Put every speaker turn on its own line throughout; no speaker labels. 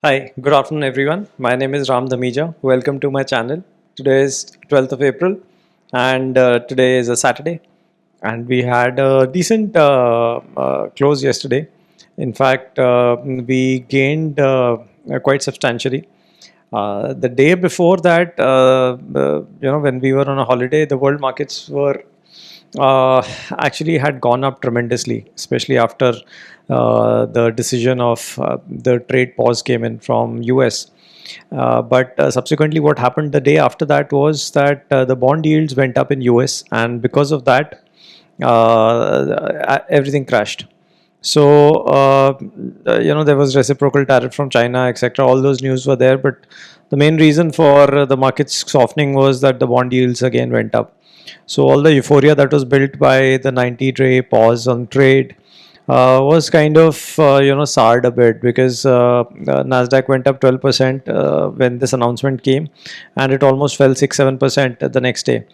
Hi, good afternoon everyone. My name is Ram Dhamija. Welcome to my channel. Today is 12th of April and today is a Saturday, and we had a decent close yesterday. In fact, we gained quite substantially. The day before that, when we were on a holiday, the world markets were uh, actually had gone up tremendously, especially after the decision of the trade pause came in from US. But subsequently, what happened the day after that was that the bond yields went up in US, and because of that, everything crashed. So there was reciprocal tariff from China, etc. All those news were there, but the main reason for the markets softening was that the bond yields again went up. So all the euphoria that was built by the 90-day pause on trade was kind of soured a bit, because Nasdaq went up 12% when this announcement came, and it almost fell 6-7% the next day.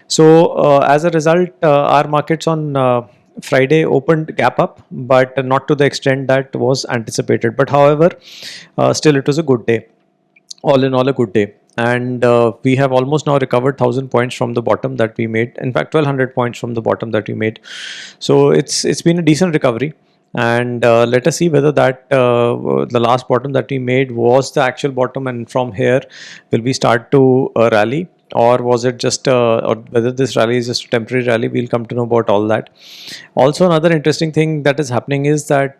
So as a result, our markets on Friday opened gap up, but not to the extent that was anticipated. But however, still it was a good day. All in all, a good day. And we have almost now recovered 1,000 points from the bottom that we made. In fact, 1,200 points from the bottom that we made. So it's been a decent recovery. And let us see whether that the last bottom that we made was the actual bottom, and from here will we start to rally, or was it just or whether this rally is just a temporary rally. We'll come to know about all that. Also, another interesting thing that is happening is that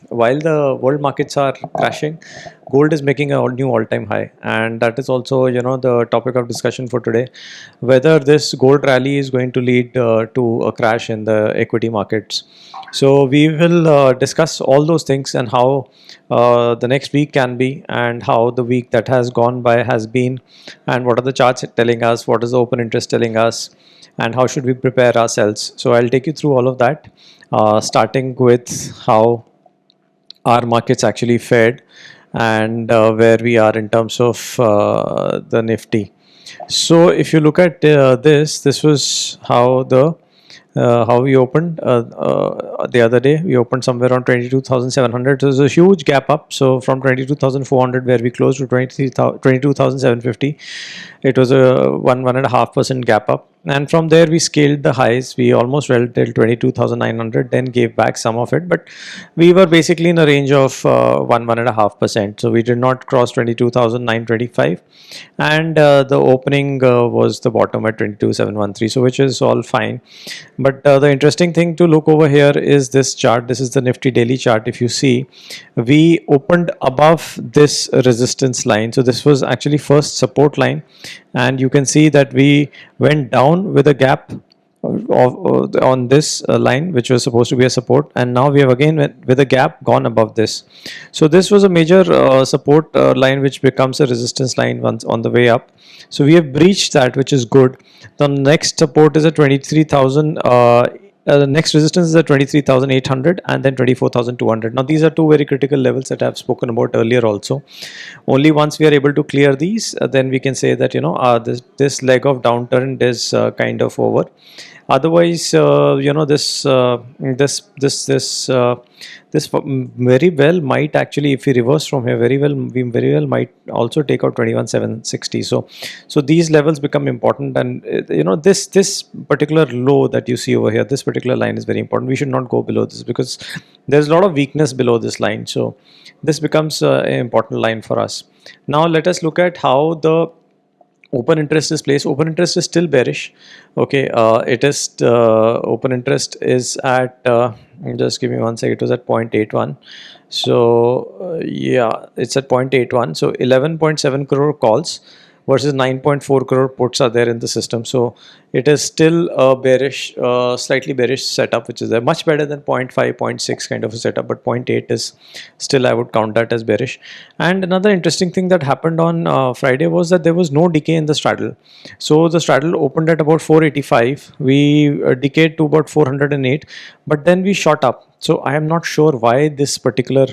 while the world markets are crashing, gold is making a new all-time high, and that is also the topic of discussion for today, whether this gold rally is going to lead to a crash in the equity markets. So we will discuss all those things, and how the next week can be, and how the week that has gone by has been, and what are the charts telling us, what is the open interest telling us, and how should we prepare ourselves. So I'll take you through all of that, starting with how our markets actually fared, and where we are in terms of the Nifty. So if you look at this was how we opened the other day. We opened somewhere around 22,700. So there's a huge gap up. So from 22,400 where we closed to 22,750, it was a 1.5% gap up. And from there we scaled the highs. We almost went till 22,900, then gave back some of it, but we were basically in a range of 1.5%. So we did not cross 22,925, and the opening was the bottom at 22,713. So which is all fine. But the interesting thing to look over here is this chart. This is the Nifty daily chart. If you see, we opened above this resistance line. So this was actually first support line, and you can see that we went down with a gap on this line, which was supposed to be a support, and now we have again with a gap gone above this. So this was a major support line, which becomes a resistance line once on the way up. So we have breached that, which is good. The next support is a 23,000. The next resistance is at 23,800, and then 24,200. Now these are two very critical levels that I have spoken about earlier also. Only once we are able to clear these, then we can say that this leg of downturn is kind of over. Otherwise, this very well might actually, if we reverse from here, we very well might also take out 21,760. So these levels become important, and this particular low that you see over here, this particular line is very important. We should not go below this, because there's a lot of weakness below this line. So this becomes an important line for us. Now let us look at how the open interest is placed. Open interest is still bearish. Okay, it is open interest is at just give me one second. It was at 0.81. So yeah, it's at 0.81. So 11.7 crore calls versus 9.4 crore puts are there in the system. So it is still a bearish, slightly bearish setup, which is there, much better than 0.5, 0.6 kind of a setup, but 0.8 is still, I would count that as bearish. And another interesting thing that happened on Friday was that there was no decay in the straddle. So the straddle opened at about 485. We decayed to about 408, but then we shot up. So I am not sure why this particular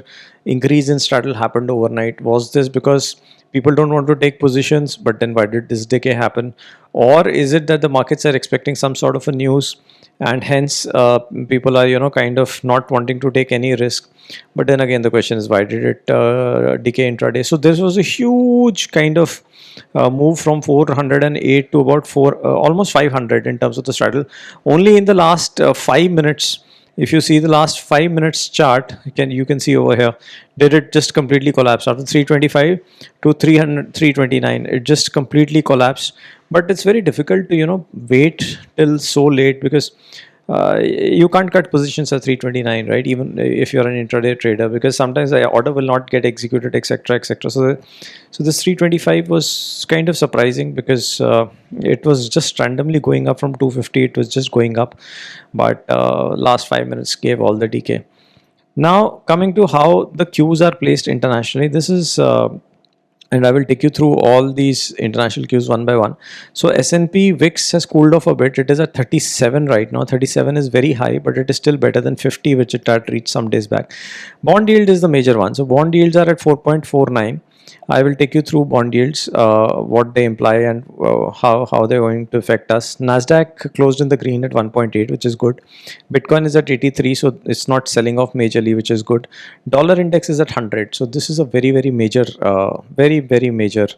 increase in straddle happened overnight? Was this because people don't want to take positions, but then why did this decay happen? Or is it that the markets are expecting some sort of a news, and hence people are kind of not wanting to take any risk? But then again, the question is, why did it decay intraday? So this was a huge kind of move from 408 to about 4 almost 500 in terms of the straddle. Only in the last 5 minutes, if you see the last 5 minutes chart, you can see over here, did it just completely collapse after 325 to 300 329? It just completely collapsed. But it's very difficult to wait till so late, because you can't cut positions at 329, right? Even if you're an intraday trader, because sometimes the order will not get executed, etc., etc. So this 325 was kind of surprising, because it was just randomly going up from 250. It was just going up, but last 5 minutes gave all the decay. Now coming to how the cues are placed internationally, this is and I will take you through all these international cues one by one. So S&P VIX has cooled off a bit. It is at 37 right now. 37 is very high, but it is still better than 50, which it had reached some days back. Bond yield is the major one. So bond yields are at 4.49. I will take you through bond yields, what they imply, and how they're going to affect us. Nasdaq closed in the green at 1.8, which is good. Bitcoin is at 83, so it's not selling off majorly, which is good. Dollar index is at 100, so this is a very major, very major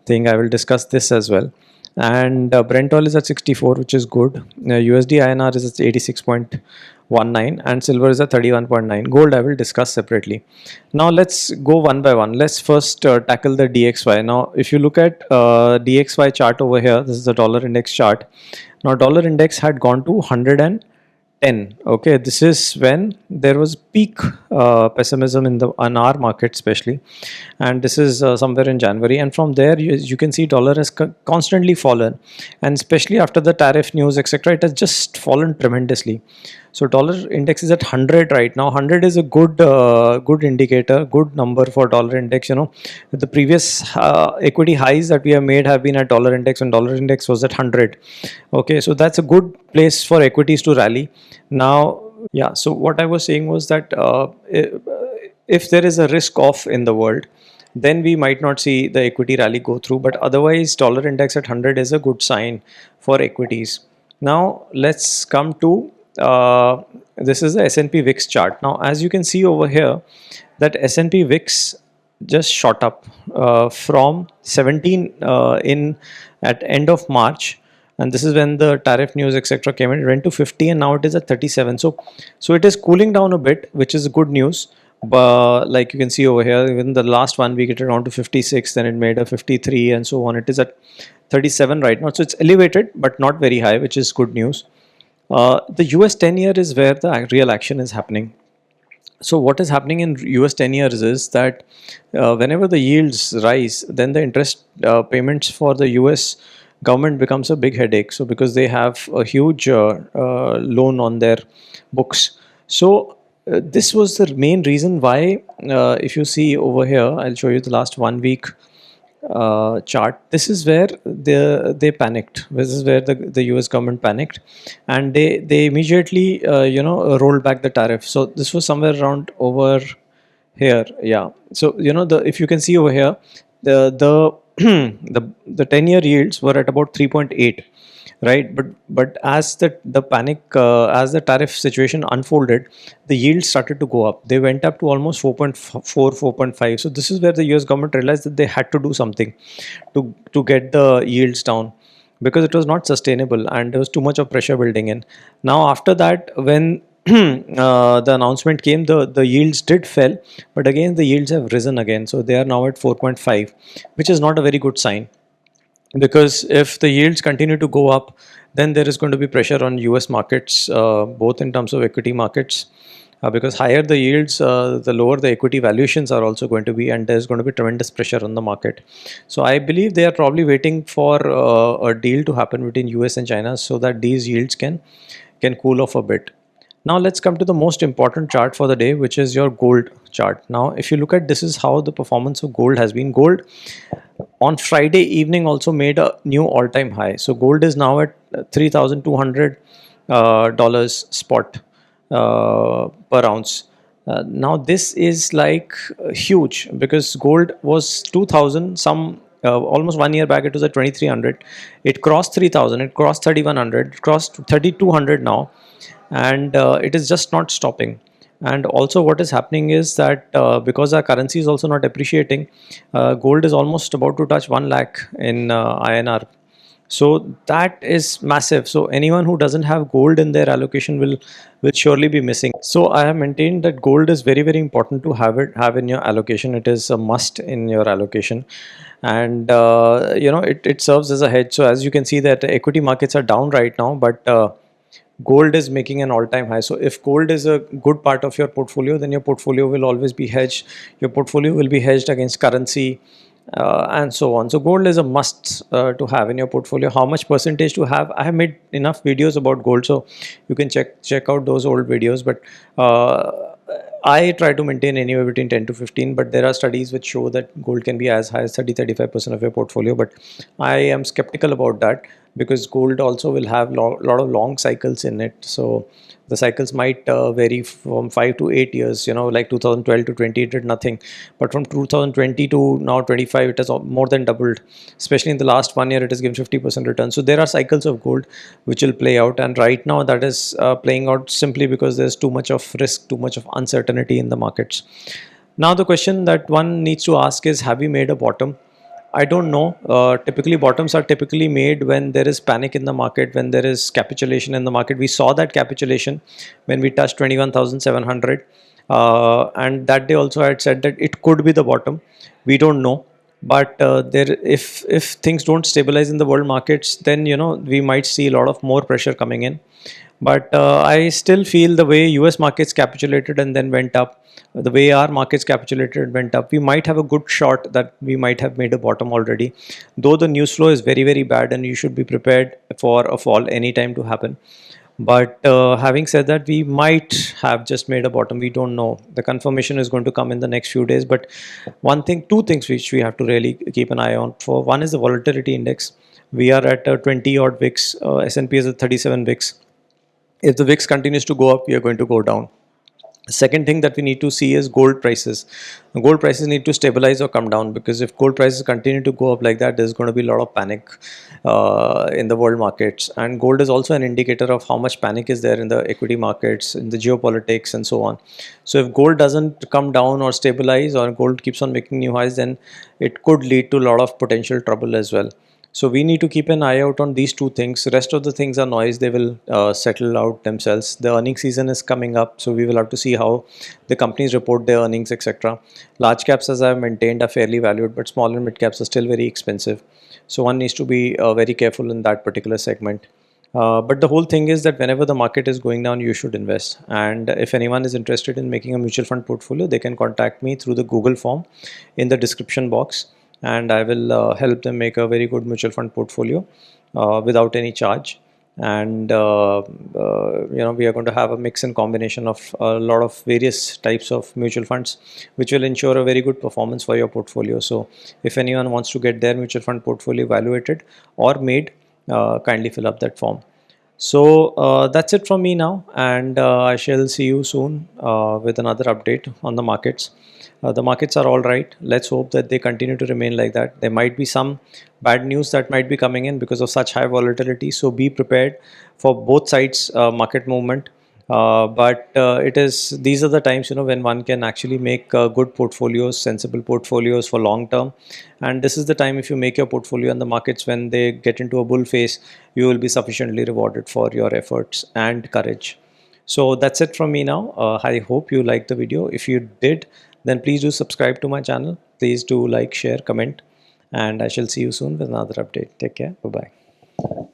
thing. I will discuss this as well. And Brent oil is at 64, which is good. USD INR is at 86.19, and silver is at 31.9. Gold I will discuss separately. Now let's go one by one. Let's first tackle the DXY. Now if you look at DXY chart over here, this is the dollar index chart. Now dollar index had gone to 110. Okay, this is when there was peak pessimism in our market especially, and this is somewhere in January, and from there you can see dollar has constantly fallen, and especially after the tariff news, etc., it has just fallen tremendously. So dollar index is at 100 right now. 100 is a good indicator, good number for dollar index. The previous equity highs that we have made have been at dollar index, and dollar index was at 100. Okay, so that's a good place for equities to rally. Now, yeah, so what I was saying was that if there is a risk off in the world, then we might not see the equity rally go through, but otherwise dollar index at 100 is a good sign for equities. Now let's come to this is the S&P VIX chart. Now as you can see over here, that S&P VIX just shot up from 17 in at end of March, and this is when the tariff news, etc., came in. It went to 50, and now it is at 37. So it is cooling down a bit, which is good news. But like you can see over here, even the last 1 week it around to 56, then it made a 53, and so on. It is at 37 right now, so it's elevated but not very high, which is good news. The US 10-year is where the real action is happening. So what is happening in US 10 years is that whenever the yields rise, then the interest payments for the US government becomes a big headache. So because they have a huge loan on their books. So this was the main reason why, if you see over here, I'll show you the last 1 week chart. This is where they panicked. This is where the US government panicked, and they immediately rolled back the tariff. So this was somewhere around over here. Yeah, so if you can see over here, the the 10-year yields were at about 3.8, right? But as the panic, as the tariff situation unfolded, the yields started to go up. They went up to almost 4.4, 4.5. So this is where the US government realized that they had to do something to get the yields down, because it was not sustainable and there was too much of pressure building in. Now after that, when the announcement came, the yields did fell, but again the yields have risen again. So they are now at 4.5, which is not a very good sign, because if the yields continue to go up, then there is going to be pressure on US markets, both in terms of equity markets, because higher the yields, the lower the equity valuations are also going to be, and there's going to be tremendous pressure on the market. So I believe they are probably waiting for a deal to happen between US and China, so that these yields can cool off a bit. Now let's come to the most important chart for the day, which is your gold chart. Now if you look at, this is how the performance of gold has been. Gold on Friday evening also made a new all-time high. So gold is now at $3,200 spot per ounce. Now this is like huge, because gold was 2000 some, almost 1 year back it was at 2300. It crossed 3000, it crossed 3100, it crossed 3200 now, and it is just not stopping. And also what is happening is that because our currency is also not appreciating, gold is almost about to touch 1 lakh in INR. So that is massive. So anyone who doesn't have gold in their allocation will surely be missing. So I have maintained that gold is very, very important to have in your allocation. It is a must in your allocation, and it serves as a hedge. So as you can see that equity markets are down right now, but gold is making an all-time high. So if gold is a good part of your portfolio, then your portfolio will always be hedged. Your portfolio will be hedged against currency, and so on. So gold is a must to have in your portfolio. How much percentage to have? I have made enough videos about gold, so you can check out those old videos. But I try to maintain anywhere between 10 to 15, but there are studies which show that gold can be as high as 30-35% of your portfolio. But I am skeptical about that, because gold also will have lot of long cycles in it. So the cycles might vary from 5 to 8 years, like 2012 to 20 it did nothing, but from 2020 to now 25 it has more than doubled. Especially in the last 1 year it has given 50% return. So there are cycles of gold which will play out, and right now that is playing out simply because there's too much of risk, too much of uncertainty in the markets. Now the question that one needs to ask is, have we made a bottom? I don't know. Typically, bottoms are typically made when there is panic in the market, when there is capitulation in the market. We saw that capitulation when we touched 21,700. And that day also I had said that it could be the bottom. We don't know. But if things don't stabilize in the world markets, then we might see a lot of more pressure coming in. But I still feel the way US markets capitulated and then went up, the way our markets capitulated and went up, we might have a good shot that we might have made a bottom already. Though the news flow is very, very bad and you should be prepared for a fall anytime to happen. But having said that, we might have just made a bottom. We don't know. The confirmation is going to come in the next few days. But two things which we have to really keep an eye on for. One is the volatility index. We are at 20 odd VIX. S&P is at 37 VIX. If the VIX continues to go up, we are going to go down. Second thing that we need to see is gold prices. Gold prices need to stabilize or come down, because if gold prices continue to go up like that, there's going to be a lot of panic in the world markets. And gold is also an indicator of how much panic is there in the equity markets, in the geopolitics and so on. So if gold doesn't come down or stabilize, or gold keeps on making new highs, then it could lead to a lot of potential trouble as well. So we need to keep an eye out on these two things. The rest of the things are noise. They will settle out themselves. The earnings season is coming up, so we will have to see how the companies report their earnings, etc. Large caps, as I have maintained, are fairly valued, but small and mid caps are still very expensive. So one needs to be very careful in that particular segment. But the whole thing is that whenever the market is going down, you should invest. And if anyone is interested in making a mutual fund portfolio, they can contact me through the Google form in the description box, and I will help them make a very good mutual fund portfolio without any charge. And we are going to have a mix and combination of a lot of various types of mutual funds, which will ensure a very good performance for your portfolio. So if anyone wants to get their mutual fund portfolio evaluated or made, kindly fill up that form. So that's it from me now, and I shall see you soon with another update on the markets. The markets are all right. Let's hope that they continue to remain like that. There might be some bad news that might be coming in because of such high volatility. So be prepared for both sides market movement. But these are the times when one can actually make good portfolios, sensible portfolios for long term. And this is the time, if you make your portfolio in the markets when they get into a bull phase, you will be sufficiently rewarded for your efforts and courage. So that's it from me now. I hope you liked the video. If you did, then please do subscribe to my channel. Please do like, share, comment, and I shall see you soon with another update. Take care. Bye bye.